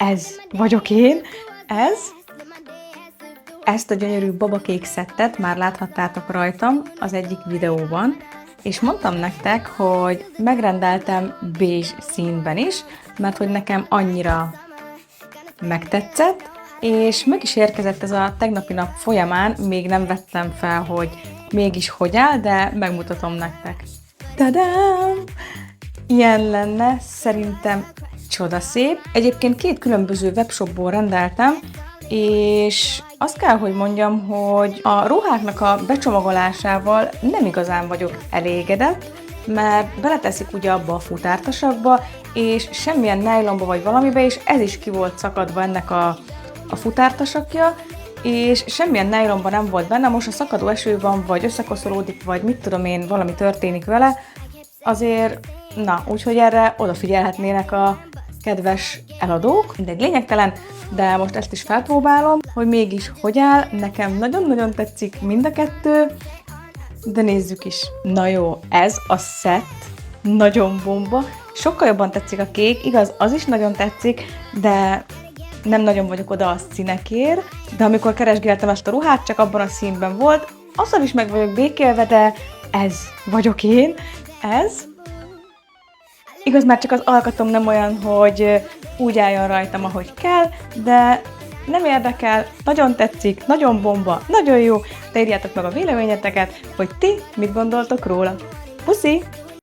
Ez vagyok én, ez. Ezt a gyönyörű babakék szettet már láthattátok rajtam az egyik videóban, és mondtam nektek, hogy megrendeltem bézs színben is, mert hogy nekem annyira megtetszett, és meg is érkezett ez a tegnapi nap folyamán, még nem vettem fel, hogy mégis hogy áll, de megmutatom nektek. Tadám! Ilyen lenne, szerintem csodaszép. Egyébként 2 különböző webshopból rendeltem, és azt kell, hogy mondjam, hogy a ruháknak a becsomagolásával nem igazán vagyok elégedett, mert beleteszik ugye abba a futártasakba, és semmilyen nájlonba vagy valamibe, és ez is ki volt szakadva ennek a futártasakja, és semmilyen nájlonban nem volt benne, most a szakadó eső van, vagy összekoszolódik, vagy mit tudom én, valami történik vele, azért, na, úgyhogy erre odafigyelhetnének a kedves eladók. Mindegy, lényegtelen, de most ezt is felpróbálom, hogy mégis hogy áll. Nekem nagyon-nagyon tetszik mind a kettő, de nézzük is. Na jó, ez a szett nagyon bomba. Sokkal jobban tetszik a kék, igaz, az is nagyon tetszik, de nem nagyon vagyok oda a színekért. De amikor keresgéltem ezt a ruhát, csak abban a színben volt, azzal is meg vagyok békélve, de ez vagyok én, ez. Igaz, már csak az alkatom nem olyan, hogy úgy álljon rajtam, ahogy kell, de nem érdekel, nagyon tetszik, nagyon bomba, nagyon jó, de írjátok meg a véleményeteket, hogy ti mit gondoltok róla. Puszi!